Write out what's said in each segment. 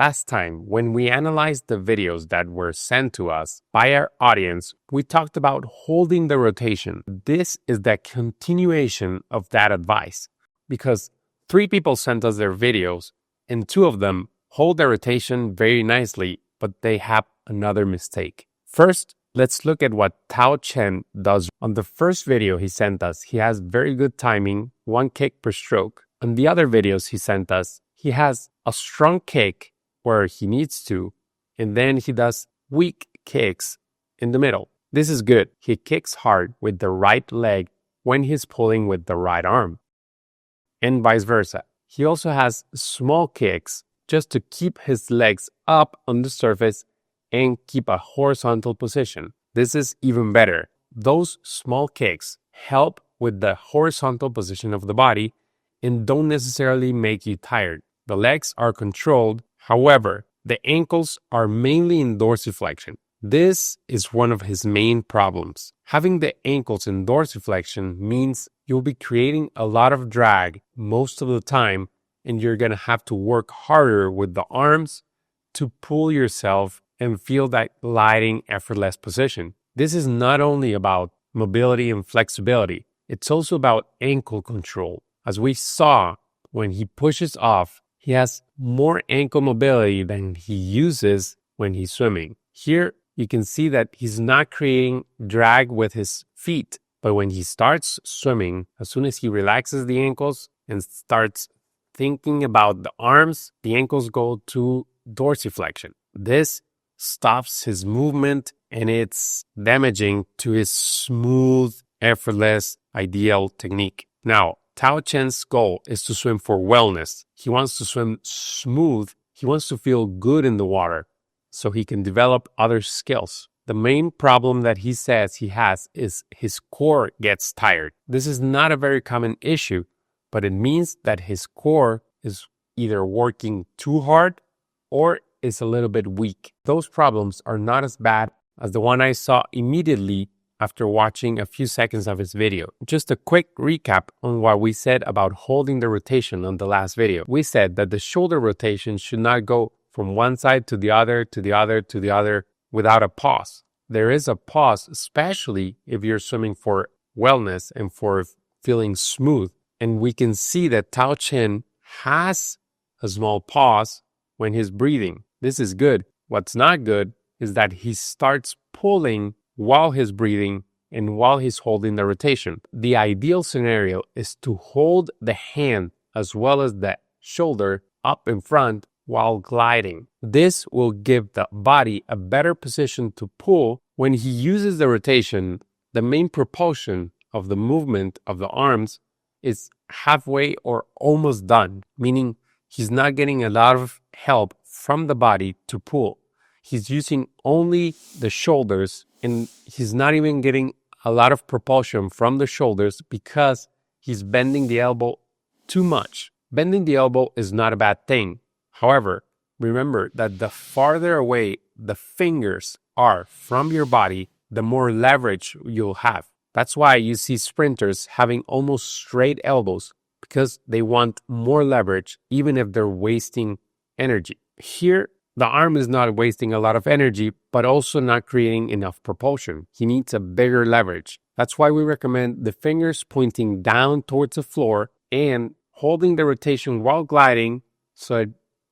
Last time, when we analyzed the videos that were sent to us by our audience, we talked about holding the rotation. This is the continuation of that advice because 3 people sent us their videos and 2 of them hold their rotation very nicely, but they have another mistake. First, let's look at what Tao Chen does. On the first video he sent us, he has very good timing, 1 kick per stroke. On the other videos he sent us, he has a strong kick where he needs to, and then he does weak kicks in the middle. This is good. He kicks hard with the right leg when he's pulling with the right arm, and vice versa. He also has small kicks just to keep his legs up on the surface and keep a horizontal position. This is even better. Those small kicks help with the horizontal position of the body and don't necessarily make you tired. The legs are controlled. However, the ankles are mainly in dorsiflexion. This is one of his main problems. Having the ankles in dorsiflexion means you'll be creating a lot of drag most of the time, and you're going to have to work harder with the arms to pull yourself and feel that gliding, effortless position. This is not only about mobility and flexibility, it's also about ankle control. As we saw, when he pushes off, he has more ankle mobility than he uses when he's swimming. Here, you can see that he's not creating drag with his feet, but when he starts swimming, as soon as he relaxes the ankles and starts thinking about the arms, the ankles go to dorsiflexion. This stops his movement and it's damaging to his smooth, effortless, ideal technique. Now, Tao Chen's goal is to swim for wellness. He wants to swim smooth. He wants to feel good in the water so he can develop other skills. The main problem that he says he has is his core gets tired. This is not a very common issue, but it means that his core is either working too hard or is a little bit weak. Those problems are not as bad as the one I saw immediately after watching a few seconds of his video. Just a quick recap on what we said about holding the rotation on the last video. We said that the shoulder rotation should not go from one side to the other, to the other, to the other without a pause. There is a pause, especially if you're swimming for wellness and for feeling smooth. And we can see that Tao Chen has a small pause when he's breathing. This is good. What's not good is that he starts pulling while he's breathing and while he's holding the rotation. The ideal scenario is to hold the hand as well as the shoulder up in front while gliding. This will give the body a better position to pull. When he uses the rotation, the main propulsion of the movement of the arms is halfway or almost done, meaning he's not getting a lot of help from the body to pull. He's using only the shoulders and he's not even getting a lot of propulsion from the shoulders because he's bending the elbow too much. Bending the elbow is not a bad thing. However, remember that the farther away the fingers are from your body, the more leverage you'll have. That's why you see sprinters having almost straight elbows because they want more leverage even if they're wasting energy. Here, the arm is not wasting a lot of energy, but also not creating enough propulsion. He needs a bigger leverage. That's why we recommend the fingers pointing down towards the floor and holding the rotation while gliding, so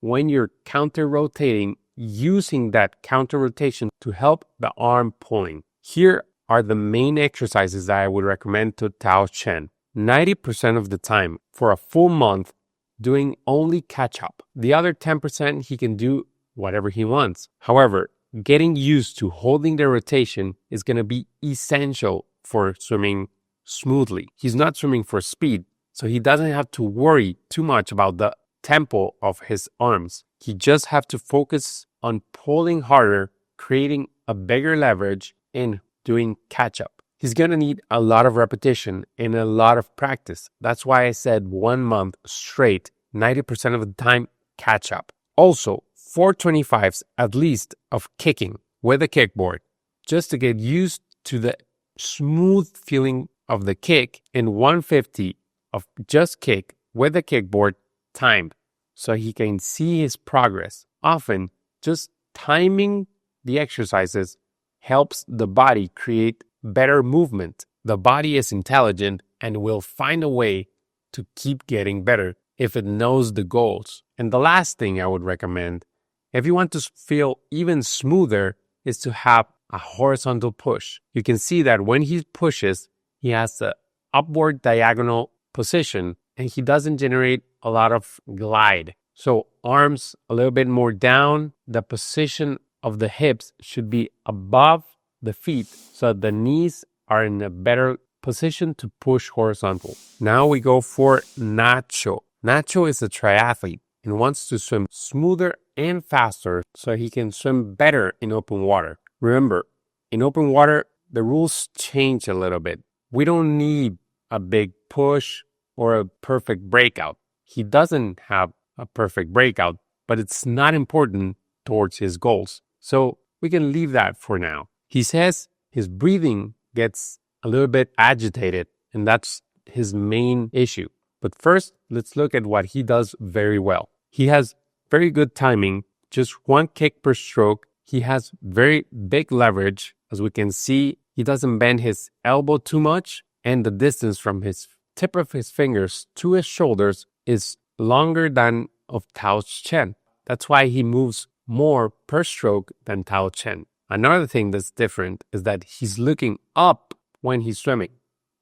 when you're counter-rotating, using that counter-rotation to help the arm pulling. Here are the main exercises that I would recommend to Tao Chen. 90% of the time, for a full month, doing only catch-up. The other 10% he can do whatever he wants. However, getting used to holding the rotation is going to be essential for swimming smoothly. He's not swimming for speed, so he doesn't have to worry too much about the tempo of his arms. He just have to focus on pulling harder, creating a bigger leverage, and doing catch-up. He's going to need a lot of repetition and a lot of practice. That's why I said 1 month straight, 90% of the time, catch-up. Also, 425s at least of kicking with a kickboard, just to get used to the smooth feeling of the kick, and 150 of just kick with a kickboard timed, so he can see his progress. often just timing the exercises helps the body create better movement. The body is intelligent and will find a way to keep getting better if it knows the goals. And the last thing I would recommend, if you want to feel even smoother, is to have a horizontal push. You can see that when he pushes, he has an upward diagonal position and he doesn't generate a lot of glide. So arms a little bit more down, the position of the hips should be above the feet so the knees are in a better position to push horizontal. Now we go for Nacho. Nacho is a triathlete and wants to swim smoother and faster so he can swim better in open water. Remember, in open water, the rules change a little bit. We don't need a big push or a perfect breakout. He doesn't have a perfect breakout, but it's not important towards his goals. So we can leave that for now. He says his breathing gets a little bit agitated, and that's his main issue. But first, let's look at what he does very well. He has very good timing, just one kick per stroke. He has very big leverage. As we can see, he doesn't bend his elbow too much, and the distance from his tip of his fingers to his shoulders is longer than of Tao Chen. That's why he moves more per stroke than Tao Chen. Another thing that's different is that he's looking up when he's swimming.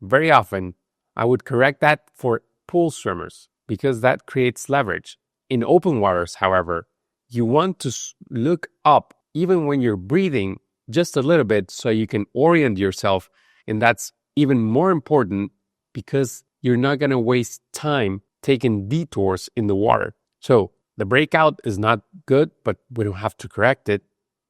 Very often, I would correct that for pool swimmers because that creates leverage. In open waters, however, you want to look up even when you're breathing just a little bit so you can orient yourself. And that's even more important because you're not going to waste time taking detours in the water. So the breakout is not good, but we don't have to correct it.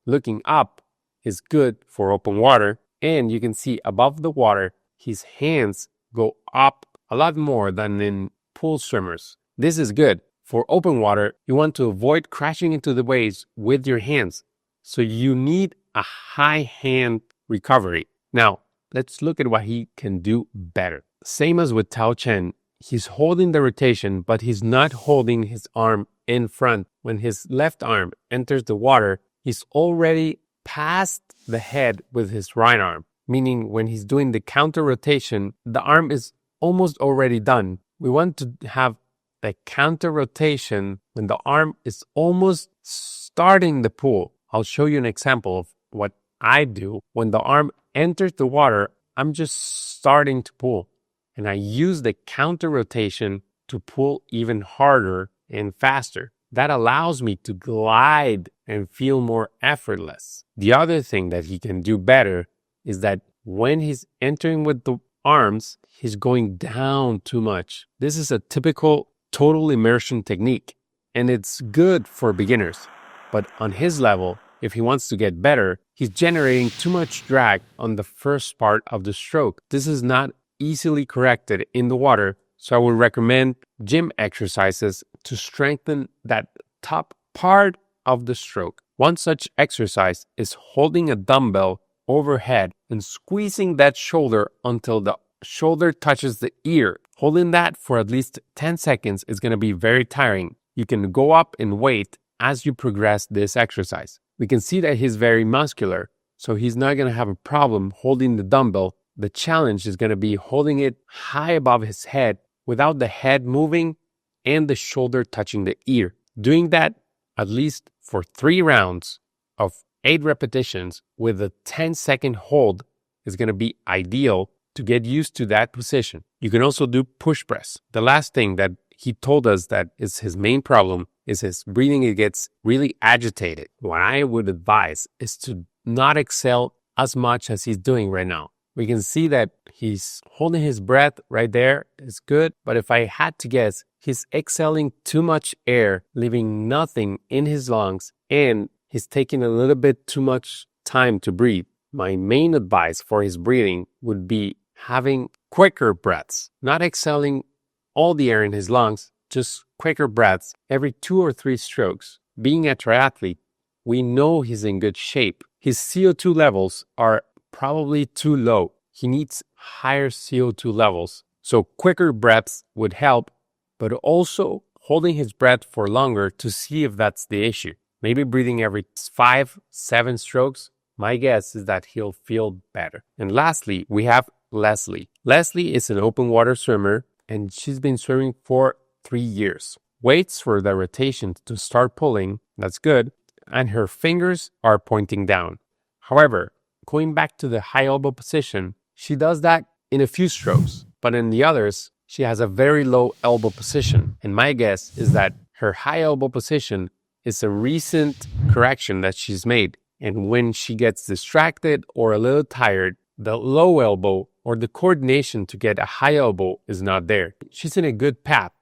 Looking up is good for open water. And you can see above the water, his hands go up a lot more than in pool swimmers. This is good. For open water, you want to avoid crashing into the waves with your hands. So you need a high hand recovery. Now, let's look at what he can do better. Same as with Tao Chen, he's holding the rotation, but he's not holding his arm in front. When his left arm enters the water, he's already past the head with his right arm, meaning when he's doing the counter rotation, the arm is almost already done. We want to have the counter rotation when the arm is almost starting the pull. I'll show you an example of what I do. When the arm enters the water, I'm just starting to pull. And I use the counter rotation to pull even harder and faster. That allows me to glide and feel more effortless. The other thing that he can do better is that when he's entering with the arms, he's going down too much. This is a typical total immersion technique, and it's good for beginners. But on his level, if he wants to get better, he's generating too much drag on the first part of the stroke. This is not easily corrected in the water, so I would recommend gym exercises to strengthen that top part of the stroke. One such exercise is holding a dumbbell overhead and squeezing that shoulder until the shoulder touches the ear. Holding that for at least 10 seconds is going to be very tiring. You can go up in weight as you progress this exercise. We can see that he's very muscular, so he's not going to have a problem holding the dumbbell. The challenge is going to be holding it high above his head without the head moving and the shoulder touching the ear. Doing that at least for 3 rounds of 8 repetitions with a 10-second hold is going to be ideal to get used to that position. You can also do push press. The last thing that he told us that is his main problem is his breathing. It gets really agitated. What I would advise is to not exhale as much as he's doing right now. We can see that he's holding his breath right there. It's good. But if I had to guess, he's exhaling too much air, leaving nothing in his lungs, and he's taking a little bit too much time to breathe. My main advice for his breathing would be having quicker breaths, not exhaling all the air in his lungs, just quicker breaths every 2 or 3 strokes. Being a triathlete, we know he's in good shape. His CO2 levels are probably too low. He needs higher CO2 levels. So quicker breaths would help, but also holding his breath for longer to see if that's the issue. maybe breathing every 5-7 strokes, my guess is that he'll feel better. And lastly, we have Leslie. Leslie is an open water swimmer, and she's been swimming for 3 years. Waits for the rotation to start pulling, that's good, and her fingers are pointing down. However, going back to the high elbow position, she does that in a few strokes, but in the others, she has a very low elbow position. And my guess is that her high elbow position is a recent correction that she's made. And when she gets distracted or a little tired, the low elbow or the coordination to get a high elbow is not there. She's in a good path.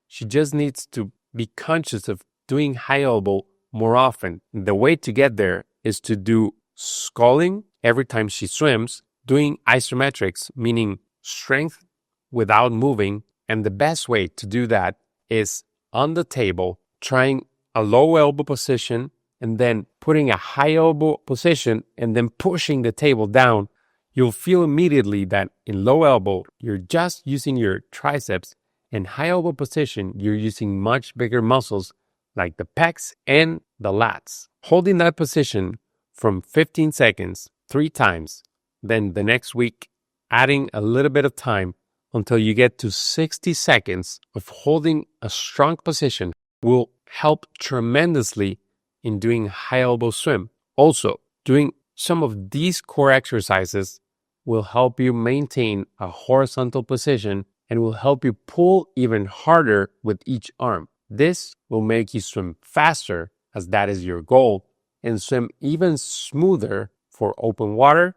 She just needs to be conscious of doing high elbow more often. The way to get there is to do sculling every time she swims, doing isometrics, meaning strength without moving. And the best way to do that is on the table, trying a low elbow position and then putting a high elbow position and then pushing the table down. You'll feel immediately that in low elbow, you're just using your triceps. In high elbow position, you're using much bigger muscles like the pecs and the lats. Holding that position from 15 seconds 3 times, then the next week, adding a little bit of time until you get to 60 seconds of holding a strong position will help tremendously in doing high elbow swim. Also, doing some of these core exercises will help you maintain a horizontal position and will help you pull even harder with each arm. This will make you swim faster, as that is your goal, and swim even smoother for open water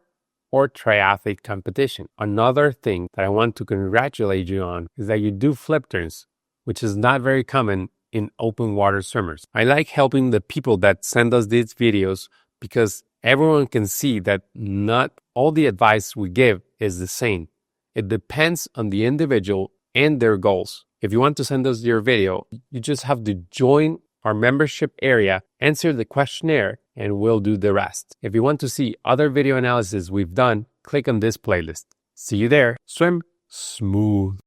or triathlete competition. Another thing that I want to congratulate you on is that you do flip turns, which is not very common in open water swimmers. I like helping the people that send us these videos because everyone can see that not all the advice we give is the same. It depends on the individual and their goals. If you want to send us your video, you just have to join our membership area, answer the questionnaire, and we'll do the rest. If you want to see other video analysis we've done, click on this playlist. See you there. Swim smooth.